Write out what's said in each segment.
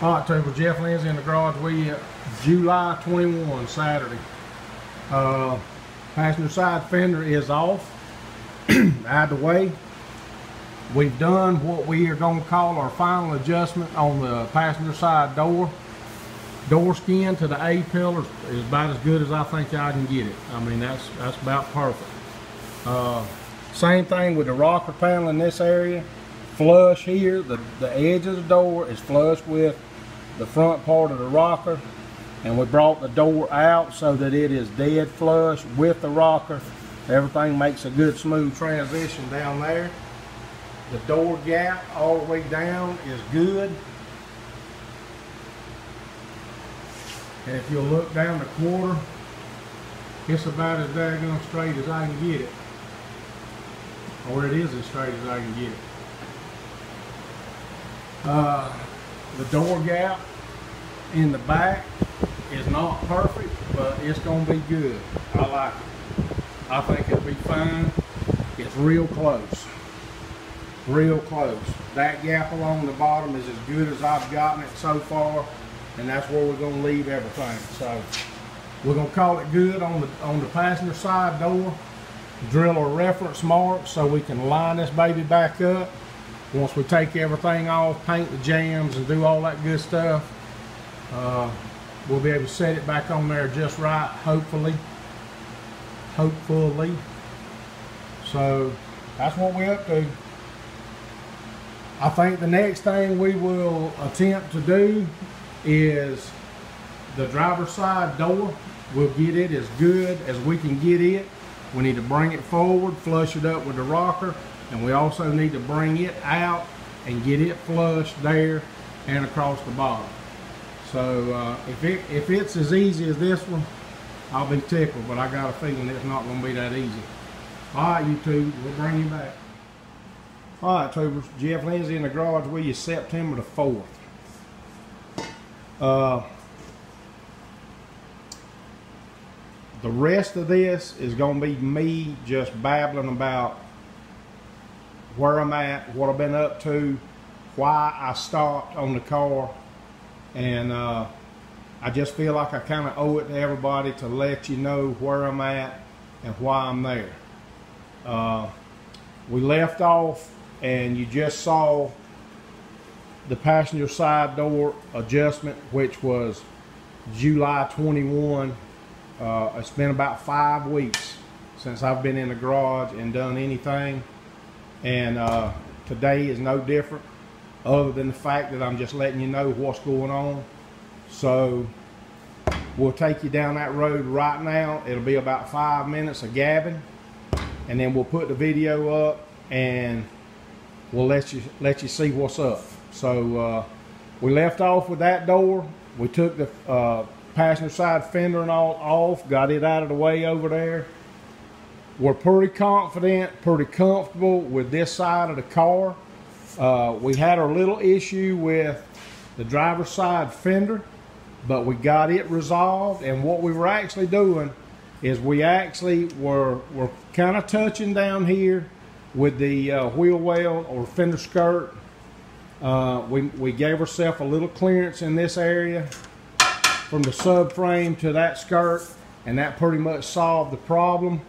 All right, Table Jeff Lindsay in the garage. We July 21, Saturday. Passenger side fender is off, out of the way. We've done what we are going to call our final adjustment on the passenger side door. Door skin to the A pillar is about as good as I think I can get it. I mean, that's about perfect. Same thing with the rocker panel in this area. Flush here, the edge of the door is flush with the front part of the rocker, and we brought the door out so that it is dead flush with the rocker. Everything makes a good smooth transition down there. The door gap all the way down is good. And if you'll look down the quarter, it's about as daggone straight as I can get it. Or it is as straight as I can get it. The door gap in the back is not perfect, but it's going to be good. I like it. I think it'll be fine. It's real close. Real close. That gap along the bottom is as good as I've gotten it so far, and that's where we're going to leave everything. So we're going to call it good on the passenger side door. Drill a reference mark so we can line this baby back up. Once we take everything off, paint the jams and do all that good stuff, we'll be able to set it back on there just right, hopefully. So that's what we're up to. I think the next thing we will attempt to do is the driver's side door. We'll get it as good as we can get it. We need to bring it forward, flush it up with the rocker, and we also need to bring it out and get it flushed there and across the bottom. So if it's as easy as this one, I'll be tickled, but I got a feeling it's not going to be that easy. All right, YouTube, we'll bring you back. All right, tubers, Jeff Lindsay in the garage with you September the 4th. The rest of this is going to be me just babbling about where I'm at, what I've been up to, why I stopped on the car, and I just feel like I kind of owe it to everybody to let you know where I'm at and why I'm there. We left off and you just saw the passenger side door adjustment, which was July 21. It's been about 5 weeks since I've been in the garage and done anything, and today is no different, other than the fact that I'm just letting you know what's going on. So we'll take you down that road right now. It'll be about 5 minutes of gabbing, and then we'll put the video up and we'll let you see what's up. So we left off with that door. We took the passenger side fender and all off, got it out of the way over there. We're pretty confident, pretty comfortable with this side of the car. We had our little issue with the driver's side fender, but we got it resolved, and what we were actually doing is we actually were kind of touching down here with the wheel well or fender skirt. We gave ourselves a little clearance in this area from the subframe to that skirt, and that pretty much solved the problem.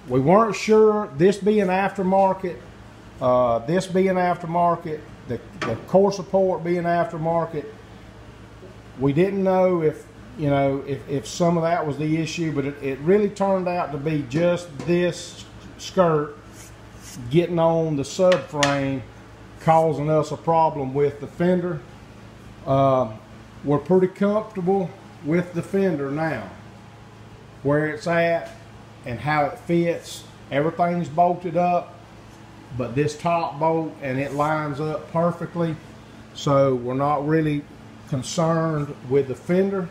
We weren't sure, this being aftermarket, the core support being aftermarket, we didn't know if some of that was the issue, but it really turned out to be just this skirt getting on the subframe causing us a problem with the fender. We're pretty comfortable with the fender now, where it's at and how it fits. Everything's bolted up but this top bolt, and it lines up perfectly, so we're not really concerned with the fender.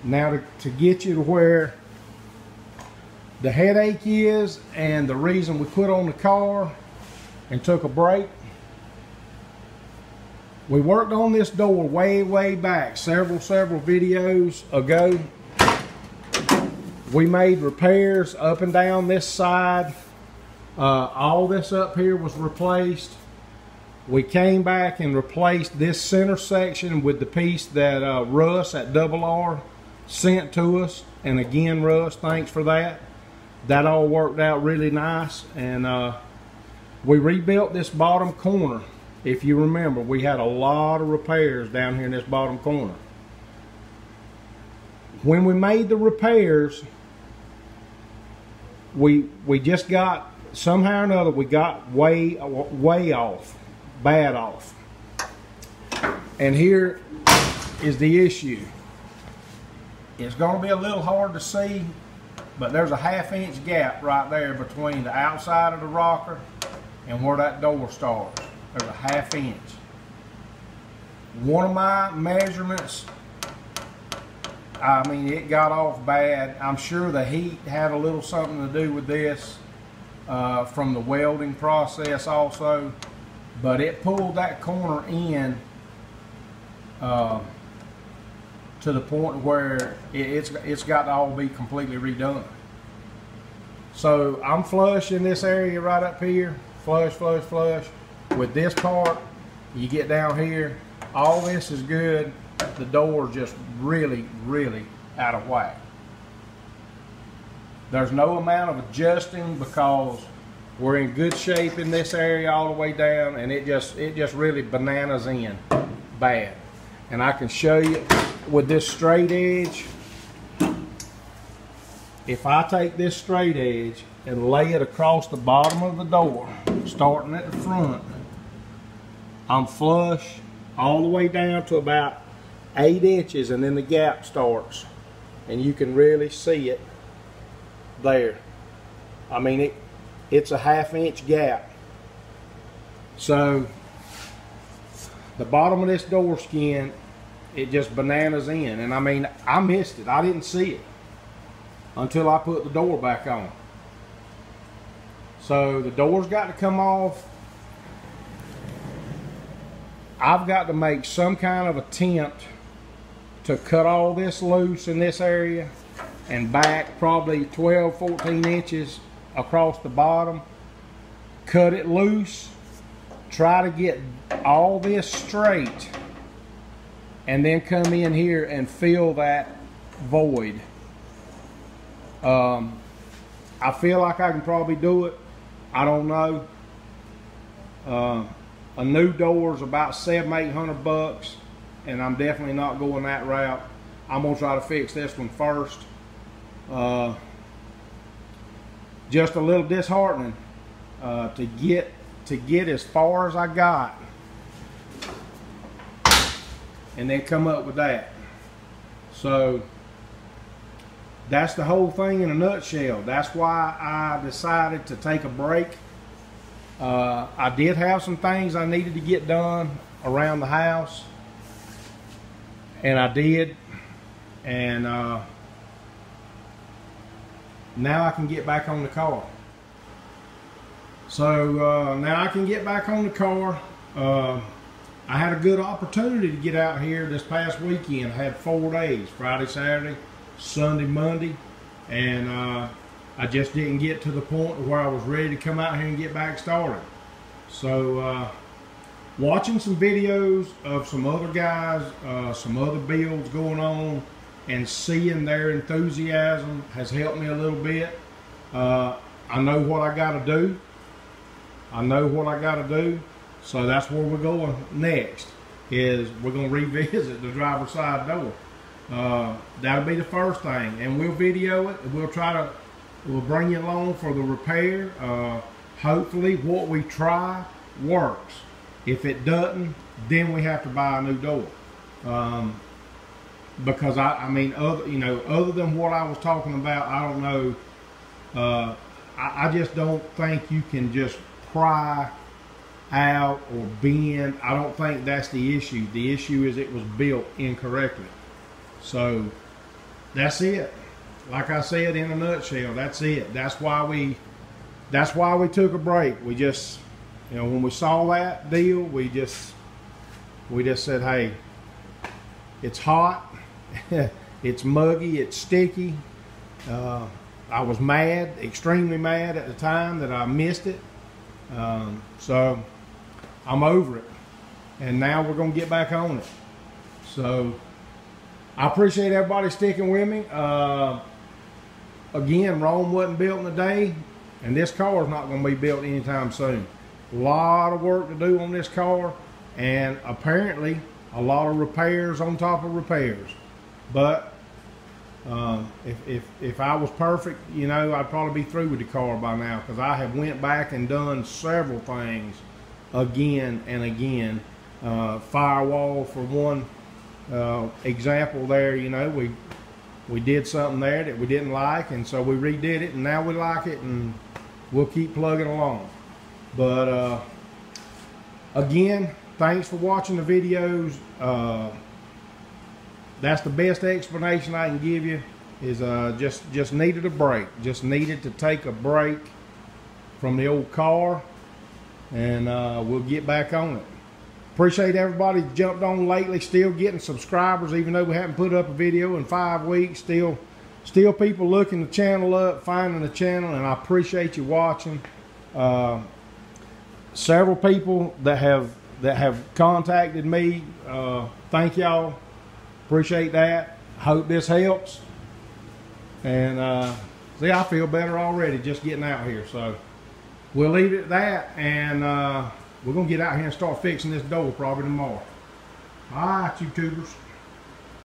Now to get you to where the headache is and the reason we put on the car and took a break. We worked on this door way back, several videos ago. We made repairs up and down this side. All this up here was replaced. We came back and replaced this center section with the piece that Russ at Double R sent to us. And again, Russ, thanks for that. That all worked out really nice. And we rebuilt this bottom corner. If you remember, we had a lot of repairs down here in this bottom corner. When we made the repairs, we just got, somehow or another, we got way off. Bad off. And here is the issue. It's going to be a little hard to see, but there's a 1/2 inch gap right there between the outside of the rocker and where that door starts. There's a 1/2 inch. One of my measurements, I mean, it got off bad. I'm sure the heat had a little something to do with this from the welding process also. But it pulled that corner in to the point where it's got to all be completely redone. So I'm flush in this area right up here, flush, flush, flush. With this part, you get down here, all this is good. The door's just really, really out of whack. There's no amount of adjusting because we're in good shape in this area all the way down, and it just really bananas in bad. And I can show you with this straight edge. If I take this straight edge and lay it across the bottom of the door, starting at the front, I'm flush all the way down to about 8 inches, and then the gap starts, and you can really see it there. I mean, it's a 1/2 inch gap. So the bottom of this door skin, it just bananas in. And I mean, I missed it. I didn't see it until I put the door back on. So the door's got to come off. I've got to make some kind of attempt to cut all this loose in this area and back probably 12, 14 inches across the bottom, cut it loose, try to get all this straight, and then come in here and fill that void. I feel like I can probably do it. I don't know. A new door is about $700-800 bucks, and I'm definitely not going that route. I'm gonna try to fix this one first. Just a little disheartening to get as far as I got and then come up with that. So that's the whole thing in a nutshell. That's why I decided to take a break. I did have some things I needed to get done around the house, and I did, and now I can get back on the car. So now I can get back on the car. I had a good opportunity to get out here this past weekend. I had 4 days, Friday, Saturday, Sunday, Monday, and I just didn't get to the point where I was ready to come out here and get back started. So watching some videos of some other guys, some other builds going on, and seeing their enthusiasm has helped me a little bit. I know what I got to do. I know what I got to do. So that's where we're going next, is we're going to revisit the driver's side door. That'll be the first thing, and we'll video it. We'll bring you along for the repair. Hopefully what we try works. If it doesn't, then we have to buy a new door. Because I mean, other than what I was talking about, I don't know. I just don't think you can just pry out or bend. I don't think that's the issue. The issue is it was built incorrectly. So that's it. Like I said, in a nutshell, that's it. That's why we took a break. We just, when we saw that deal, we just said, hey, it's hot, it's muggy, it's sticky. I was mad, extremely mad at the time that I missed it. So I'm over it. And now we're going to get back on it. So I appreciate everybody sticking with me. Again, Rome wasn't built in a day, and this car is not going to be built anytime soon. A lot of work to do on this car, and apparently a lot of repairs on top of repairs. But if I was perfect, you know, I'd probably be through with the car by now, because I have went back and done several things again and again. Firewall for one example there, you know, we did something there that we didn't like, and so we redid it, and now we like it, and we'll keep plugging along. But again, thanks for watching the videos. That's the best explanation I can give you, is just needed a break. Just needed to take a break from the old car, and we'll get back on it. Appreciate everybody that jumped on lately. Still getting subscribers, even though we haven't put up a video in 5 weeks. Still people looking the channel up, finding the channel, and I appreciate you watching. Several people that have contacted me. Thank y'all. Appreciate that. Hope this helps. And see, I feel better already just getting out here. So we'll leave it at that, and we're going to get out here and start fixing this door probably tomorrow. All right, YouTubers.